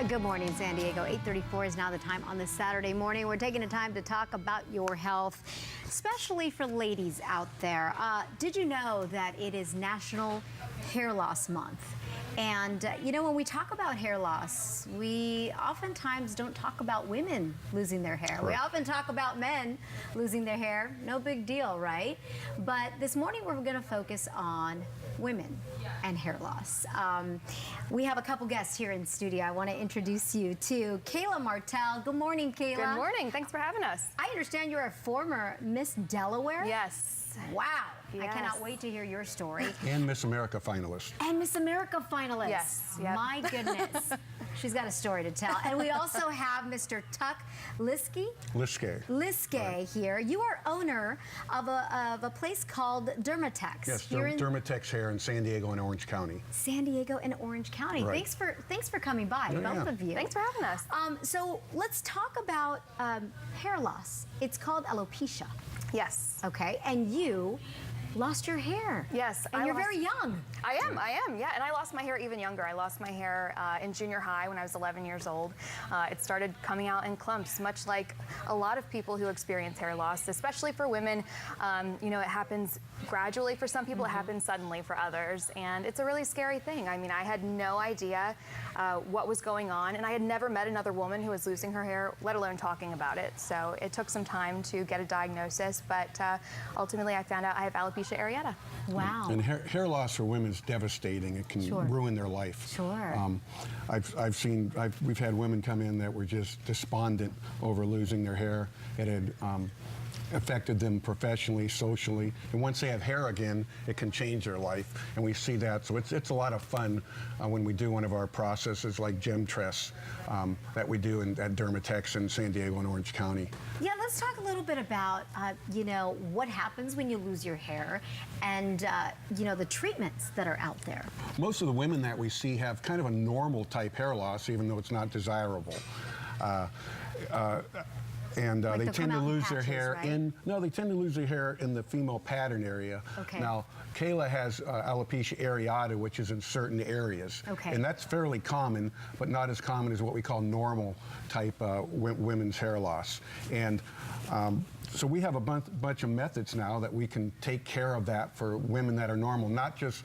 Good morning, San Diego. 8:34 is now the time on this Saturday morning. We're taking the time to talk about your health, especially for ladies out there. Did you know that it is National Hair Loss Month? And, you know, when we talk about hair loss, we oftentimes don't talk about women losing their hair. We often talk about men losing their hair. No big deal, right? But this morning we're going to focus on women and hair loss. We have a couple guests here in studio. I want to introduce you to Kayla Martell. Good morning, Kayla. Good morning. Thanks for having us. I understand you're a former Miss Delaware. Yes. Wow. Yes. I cannot wait to hear your story. And Miss America finalist. And Miss America finalist. Yes. Yep. My goodness. She's got a story to tell. And we also have Mr. Tuck Liskey here. You are owner of a place called Dermatex. Yes, here in Dermatex Hair in San Diego and Orange County. San Diego and Orange County. Right. Thanks for coming by, both of you. Thanks for having us. So let's talk about hair loss. It's called alopecia. Yes. Okay, and you lost your hair. Yes. And you're very young. I am, yeah. And I lost my hair even younger. I lost my hair in junior high when I was 11 years old. It started coming out in clumps, much like a lot of people who experience hair loss, especially for women. You know, it happens gradually for some people, it happens suddenly for others. And it's a really scary thing. I mean, I had no idea what was going on, and I had never met another woman who was losing her hair, let alone talking about it. So it took some time to get a diagnosis, but ultimately I found out I have alopecia areata. Wow. And hair loss for women is devastating. It can ruin their life. Sure. We've had women come in that were just despondent over losing their hair. It had affected them professionally, socially, and once they have hair again, it can change their life, and we see that. So it's a lot of fun when we do one of our processes like gem tress that we do at Dermatex in San Diego and Orange County. Yeah, let's talk a little bit about you know, what happens when you lose your hair, and you know, the treatments that are out there. Most of the women that we see have kind of a normal type hair loss, even though it's not desirable. They tend to lose their hair they tend to lose their hair in the female pattern area. Okay. Now, Kayla has alopecia areata, which is in certain areas. Okay. And that's fairly common, but not as common as what we call normal type women's hair loss. And so we have a bunch of methods now that we can take care of that for women that are normal, not just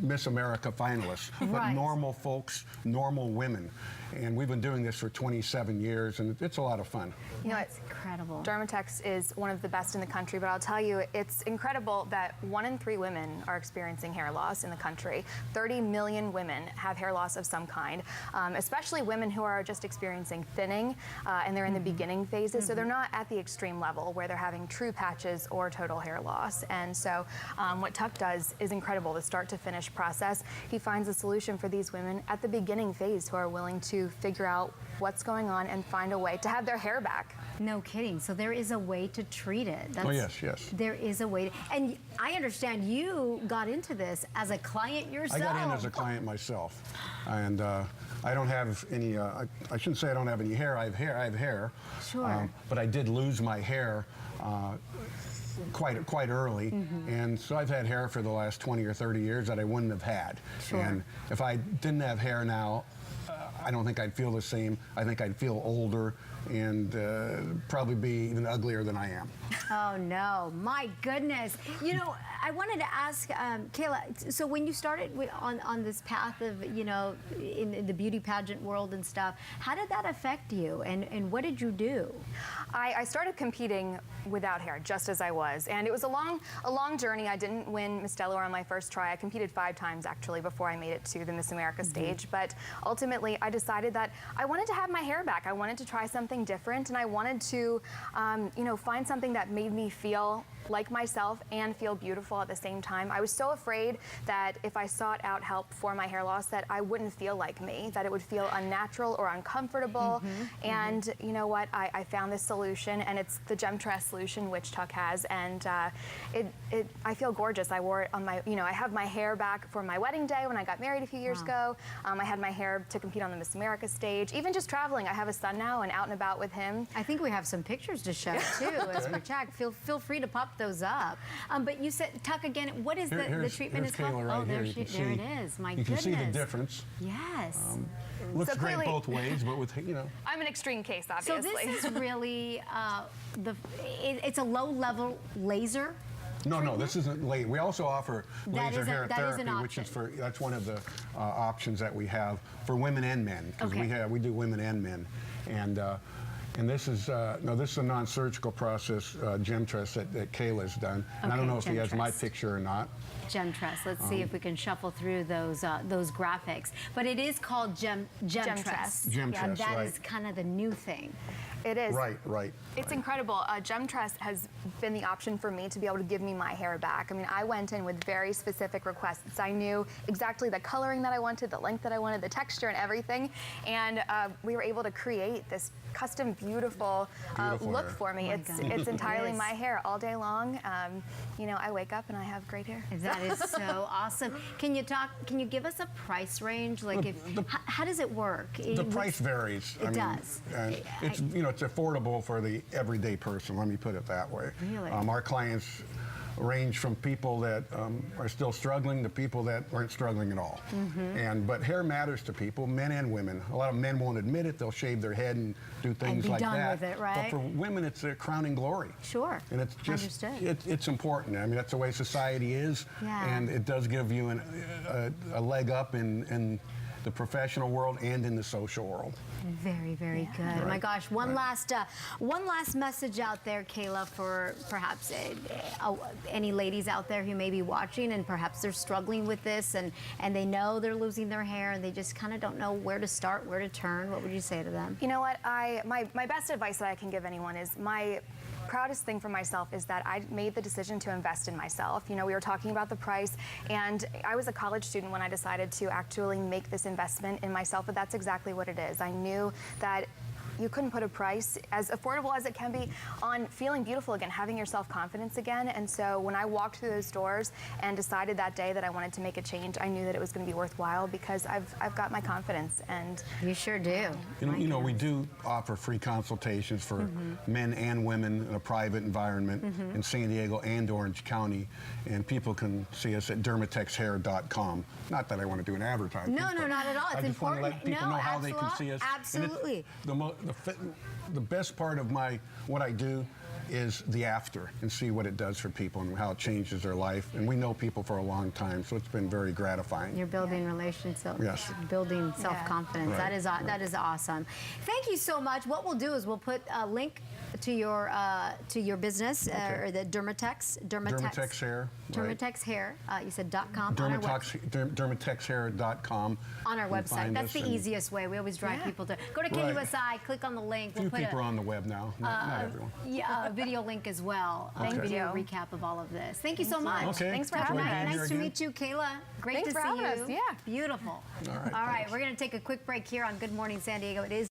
Miss America finalists, but normal folks, normal women. And we've been doing this for 27 years, and it's a lot of fun. You know, it's incredible. Dermatex is one of the best in the country, but I'll tell you, it's incredible that 1 in 3 women are experiencing hair loss in the country. 30 million women have hair loss of some kind, especially women who are just experiencing thinning, and they're in the beginning phases, so they're not at the extreme level where they're having true patches or total hair loss. And so what Tuck does is incredible, the start to finish process. He finds a solution for these women at the beginning phase who are willing to figure out what's going on and find a way to have their hair back. No kidding. So there is a way to treat it. Oh, yes, yes. There is a way. And I understand you got into this as a client yourself. I got in as a client myself. And I don't have any, I shouldn't say I don't have any hair. I have hair. Sure. But I did lose my hair quite early, and so I've had hair for the last 20 or 30 years that I wouldn't have had. Sure. And if I didn't have hair now, I don't think I'd feel the same. I think I'd feel older and probably be even uglier than I am. Oh no, my goodness. You know, I wanted to ask Kayla, so when you started on this path of, you know, in the beauty pageant world and stuff, how did that affect you, and what did you do? I started competing without hair, just as I was, and it was a long journey. I didn't win Miss Delaware on my first try. I competed 5 times actually before I made it to the Miss America stage, but ultimately I decided that I wanted to have my hair back. I wanted to try something different, and I wanted to you know, find something that made me feel like myself and feel beautiful at the same time. I was so afraid that if I sought out help for my hair loss that I wouldn't feel like me, that it would feel unnatural or uncomfortable. And you know what, I found this solution, and it's the gem tress solution which Tuck has, and I feel gorgeous. I wore it on my, you know, I have my hair back for my wedding day when I got married a few years ago. I had my hair to compete on the Miss America stage. Even just traveling, I have a son now and out and about with him. I think we have some pictures to show too as we chat. Feel free to pop those up. But you said, Tuck, again, what is the treatment is called? Kayla right oh, here. there it is. My you goodness. You can see the difference. Yes. Looks So great clearly- both ways, but with, I'm an extreme case, So obviously. this is really it's a low-level laser. No, this isn't late. We also offer That laser is hair an therapy, which is that's one of the options that we have for women and men, because we do women and men, and this is this is a non-surgical process, gem trust that Kayla's done, and I don't know if he has my picture or not. Gem trust. Let's see if we can shuffle through those graphics. But it is called gem trust. Gem Yeah, trust, that right. is kind of the new thing. It is. Right. It's incredible. Gem Trust has been the option for me to be able to give me my hair back. I mean, I went in with very specific requests. I knew exactly the coloring that I wanted, the length that I wanted, the texture and everything. And we were able to create this custom, beautiful look hair. for me. Oh my It's God. entirely It is. my hair all day long. I wake up and I have great hair. That is so awesome. Can you give us a price range? Like, how does it work? The price varies. It does. And it's affordable for the everyday person. Let me put it that way. Really? Our clients range from people that are still struggling to people that aren't struggling at all. But hair matters to people, men and women. A lot of men won't admit it. They'll shave their head and do things be like done that. with it, right? But for women, it's a crowning glory. Sure. And it's just it's important. I mean, that's the way society is, and it does give you a leg up in the professional world and in the social world. Very, very good. Right. My gosh, one last message out there, Kayla, for perhaps any ladies out there who may be watching and perhaps they're struggling with this and they know they're losing their hair and they just kind of don't know where to start, where to turn. What would you say to them? You know what? My best advice that I can give anyone is my proudest thing for myself is that I made the decision to invest in myself. We were talking about the price, and I was a college student when I decided to actually make this investment in myself, but that's exactly what it is. I knew that you couldn't put a price, as affordable as it can be, on feeling beautiful again, having your self-confidence again. And so when I walked through those doors and decided that day that I wanted to make a change, I knew that it was going to be worthwhile because I've got my confidence. And you sure do. We do offer free consultations for men and women in a private environment in San Diego and Orange County, and people can see us at dermatexhair.com. Not that I want to do an advertisement. No, not at all. It's I just want important. to let people know how they can see us. Absolutely. The best part of what I do is the after, and see what it does for people and how it changes their life. And we know people for a long time, so it's been very gratifying. You're building relationships, Yes. building self-confidence. Right. That is awesome. Thank you so much. What we'll do is we'll put a link to your business or the Dermatex Hair. Dermatex Hair. You said .com on our website. Dermatexhair.com. On our You can website. find That's us the easiest way. We always drive people to go to Right. KUSI, click on the link. A few people are on the web now, not everyone. Yeah, a video link as well. Okay. Video recap of all of this. Thank you so much. Okay. Thanks for Enjoy having being us. here Nice to again. meet you, Kayla. Great Thanks to for see having you. us. Yeah. Beautiful. All right, All right, thanks. we're going to take a quick break here on Good Morning San Diego. It is